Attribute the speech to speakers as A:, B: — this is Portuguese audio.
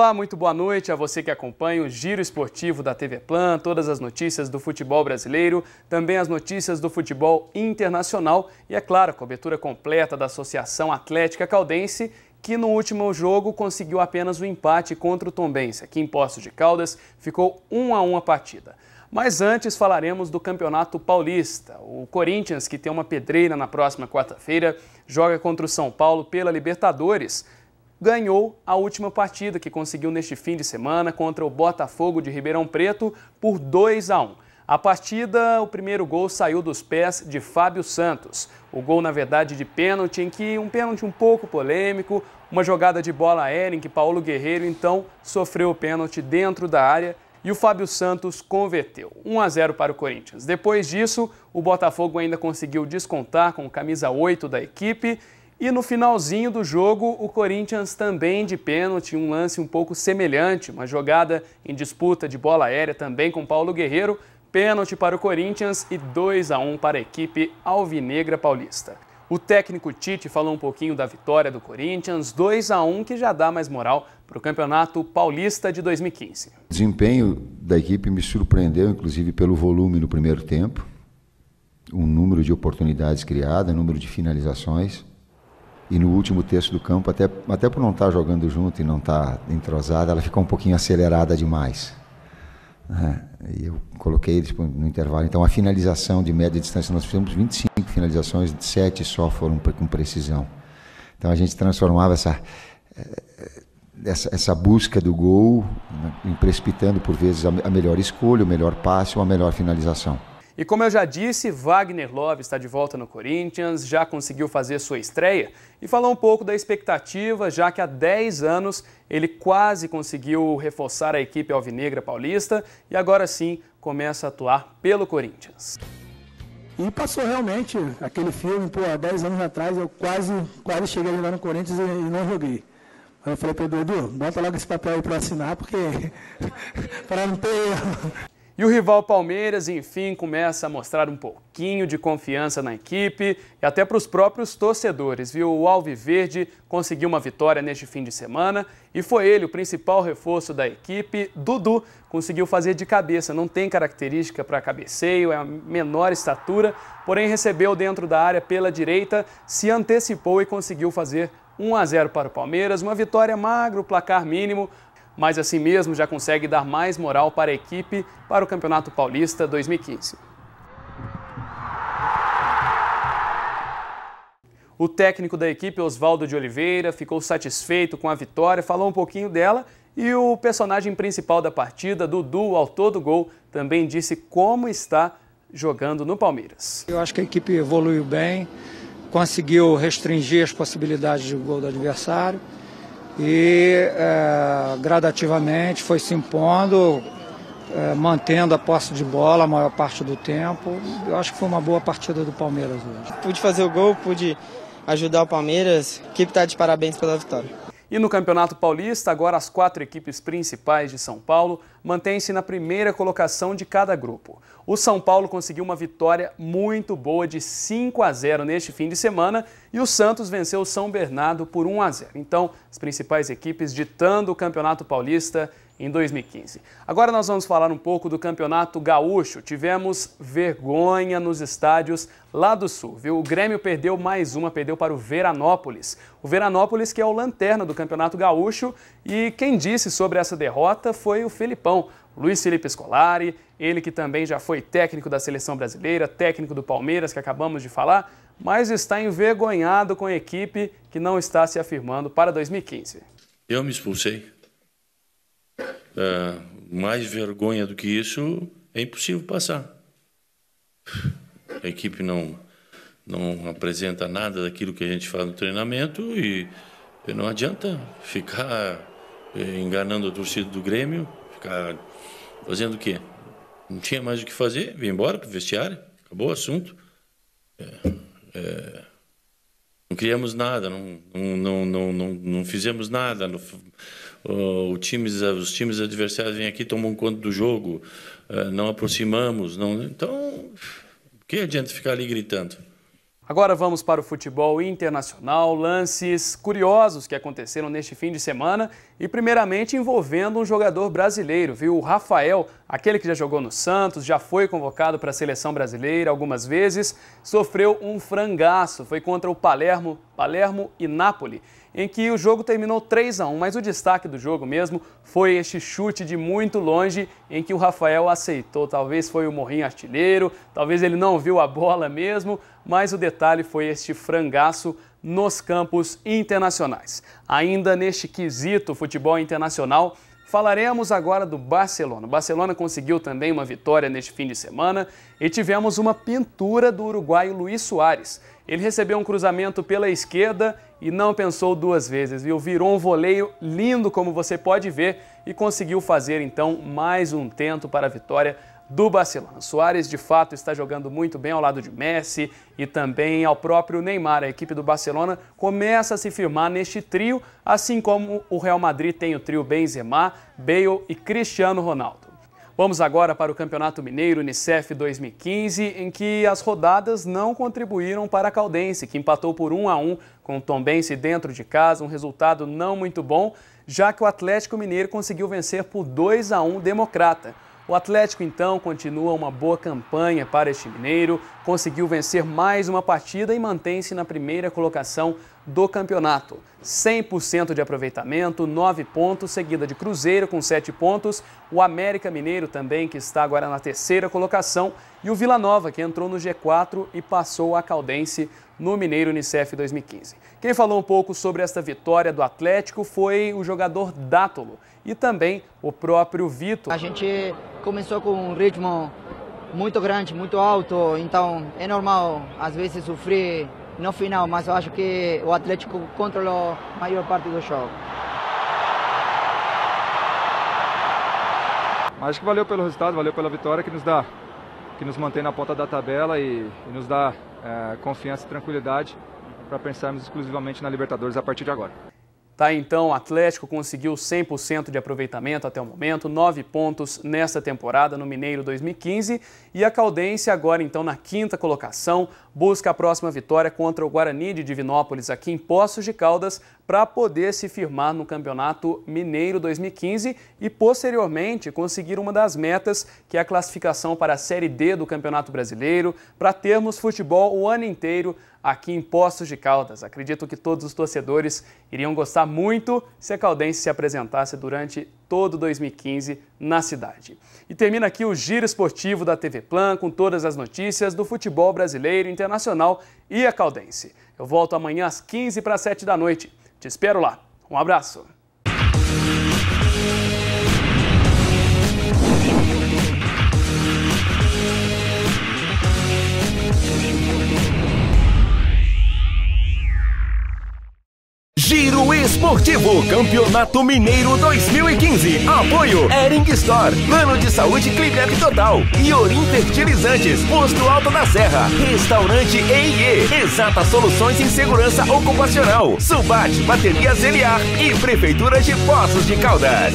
A: Olá, muito boa noite a você que acompanha o Giro Esportivo da TV Plan, todas as notícias do futebol brasileiro, também as notícias do futebol internacional e, é claro, a cobertura completa da Associação Atlética Caldense, que no último jogo conseguiu apenas o empate contra o Tombense. Aqui em Poços de Caldas ficou 1-1 a partida. Mas antes falaremos do Campeonato Paulista. O Corinthians, que tem uma pedreira na próxima quarta-feira, joga contra o São Paulo pela Libertadores. Ganhou a última partida que conseguiu neste fim de semana contra o Botafogo de Ribeirão Preto por 2-1. A partida, o primeiro gol saiu dos pés de Fábio Santos. O gol, na verdade, de pênalti, um pênalti um pouco polêmico, uma jogada de bola aérea em que Paulo Guerreiro, então, sofreu o pênalti dentro da área e o Fábio Santos converteu. 1-0 para o Corinthians. Depois disso, o Botafogo ainda conseguiu descontar com o camisa 8 da equipe. E no finalzinho do jogo, o Corinthians também de pênalti, um lance um pouco semelhante, uma jogada em disputa de bola aérea também com Paulo Guerreiro, pênalti para o Corinthians e 2-1 para a equipe alvinegra paulista. O técnico Tite falou um pouquinho da vitória do Corinthians, 2-1, que já dá mais moral para o Campeonato Paulista de 2015.
B: O desempenho da equipe me surpreendeu, inclusive pelo volume no primeiro tempo, o número de oportunidades criadas, o número de finalizações. E no último terço do campo, até por não estar jogando junto e não estar entrosada, ela ficou um pouquinho acelerada demais. E eu coloquei eles no intervalo. Então, a finalização de média distância, nós fizemos 25 finalizações, 7 só foram com precisão. Então, a gente transformava essa busca do gol, precipitando, por vezes, a melhor escolha, o melhor passe ou a melhor finalização.
A: E como eu já disse, Wagner Love está de volta no Corinthians, já conseguiu fazer sua estreia e falou um pouco da expectativa, já que há 10 anos ele quase conseguiu reforçar a equipe alvinegra paulista e agora sim começa a atuar pelo Corinthians.
C: E passou realmente aquele filme, há 10 anos atrás eu quase cheguei a jogar no Corinthians e não joguei. Aí eu falei para o Edu, bota logo esse papel aí para assinar, porque para não ter erro.
A: E o rival Palmeiras, enfim, começa a mostrar um pouquinho de confiança na equipe e até para os próprios torcedores, viu? O Alviverde conseguiu uma vitória neste fim de semana e foi ele o principal reforço da equipe. Dudu conseguiu fazer de cabeça, não tem característica para cabeceio, é a menor estatura, porém recebeu dentro da área pela direita, se antecipou e conseguiu fazer 1-0 para o Palmeiras, uma vitória magra, o placar mínimo, mas assim mesmo já consegue dar mais moral para a equipe para o Campeonato Paulista 2015. O técnico da equipe, Oswaldo de Oliveira, ficou satisfeito com a vitória, falou um pouquinho dela e o personagem principal da partida, Dudu, o autor do gol, também disse como está jogando no Palmeiras.
D: Eu acho que a equipe evoluiu bem, conseguiu restringir as possibilidades de gol do adversário. E gradativamente foi se impondo, mantendo a posse de bola a maior parte do tempo. Eu acho que foi uma boa partida do Palmeiras hoje.
E: Pude fazer o gol, pude ajudar o Palmeiras. A equipe está de parabéns pela vitória.
A: E no Campeonato Paulista, agora as 4 equipes principais de São Paulo mantêm-se na primeira colocação de cada grupo. O São Paulo conseguiu uma vitória muito boa de 5-0 neste fim de semana e o Santos venceu o São Bernardo por 1-0. Então, as principais equipes ditando o Campeonato Paulista em 2015. Agora nós vamos falar um pouco do Campeonato Gaúcho. Tivemos vergonha nos estádios lá do Sul, viu? O Grêmio perdeu mais uma, perdeu para o Veranópolis. O Veranópolis que é o lanterna do Campeonato Gaúcho e quem disse sobre essa derrota foi o Felipão, Luiz Felipe Scolari, ele que também já foi técnico da Seleção Brasileira, técnico do Palmeiras, que acabamos de falar, mas está envergonhado com a equipe que não está se afirmando para 2015.
F: Eu me expulsei. Mais vergonha do que isso é impossível passar. A equipe não apresenta nada daquilo que a gente faz no treinamento e não adianta ficar enganando a torcida do Grêmio, ficar fazendo o quê? Não tinha mais o que fazer, vim embora para o vestiário, acabou o assunto. Não criamos nada, não fizemos nada. Os times adversários vêm aqui, tomam conta do jogo, não aproximamos. Então, o que adianta ficar ali gritando?
A: Agora vamos para o futebol internacional, lances curiosos que aconteceram neste fim de semana e primeiramente envolvendo um jogador brasileiro, viu? O Rafael, aquele que já jogou no Santos, já foi convocado para a seleção brasileira algumas vezes, sofreu um frangaço, foi contra o Palermo e Napoli, em que o jogo terminou 3-1, mas o destaque do jogo mesmo foi este chute de muito longe em que o Rafael aceitou. Talvez foi o morrinho artilheiro, talvez ele não viu a bola mesmo, mas o detalhe foi este frangaço nos campos internacionais. Ainda neste quesito futebol internacional, falaremos agora do Barcelona. O Barcelona conseguiu também uma vitória neste fim de semana e tivemos uma pintura do uruguaio Luis Suárez. Ele recebeu um cruzamento pela esquerda e não pensou duas vezes, viu? Virou um voleio lindo, como você pode ver, e conseguiu fazer então mais um tento para a vitória do Barcelona. Suárez, de fato, está jogando muito bem ao lado de Messi e também ao próprio Neymar. A equipe do Barcelona começa a se firmar neste trio, assim como o Real Madrid tem o trio Benzema, Bale e Cristiano Ronaldo. Vamos agora para o Campeonato Mineiro Unicef 2015, em que as rodadas não contribuíram para a Caldense, que empatou por 1-1 com o Tombense dentro de casa, um resultado não muito bom, já que o Atlético Mineiro conseguiu vencer por 2-1 Democrata. O Atlético, então, continua uma boa campanha para este mineiro, conseguiu vencer mais uma partida e mantém-se na primeira colocação do campeonato. 100% de aproveitamento, 9 pontos, seguida de Cruzeiro com 7 pontos, o América Mineiro também, que está agora na terceira colocação, e o Vila Nova, que entrou no G4 e passou a Caldense no Mineiro Unicef 2015. Quem falou um pouco sobre esta vitória do Atlético foi o jogador Dátolo e também o próprio Vitor.
G: A gente começou com um ritmo muito grande, muito alto, então é normal às vezes sofrer no final, mas eu acho que o Atlético controlou a maior parte do jogo.
H: Acho que valeu pelo resultado, valeu pela vitória que nos mantém na ponta da tabela e nos dá confiança e tranquilidade para pensarmos exclusivamente na Libertadores a partir de agora.
A: Tá, então, o Atlético conseguiu 100% de aproveitamento até o momento, 9 pontos nesta temporada no Mineiro 2015 e a Caldense agora então na 5ª colocação, busca a próxima vitória contra o Guarani de Divinópolis aqui em Poços de Caldas para poder se firmar no Campeonato Mineiro 2015 e posteriormente conseguir uma das metas que é a classificação para a Série D do Campeonato Brasileiro, para termos futebol o ano inteiro aqui em Poços de Caldas. Acredito que todos os torcedores iriam gostar muito se a Caldense se apresentasse durante todo 2015 na cidade. E termina aqui o Giro Esportivo da TV Plan com todas as notícias do futebol brasileiro, internacional e a Caldense. Eu volto amanhã às 6:45 da noite. Te espero lá. Um abraço.
I: Giro Esportivo, Campeonato Mineiro 2015. Apoio Ering Store, Plano de Saúde Clipep Total e Orim Fertilizantes, Posto Alto da Serra, Restaurante EIE, Exata Soluções em Segurança Ocupacional, Subat Baterias Eliar e Prefeitura de Poços de Caldas.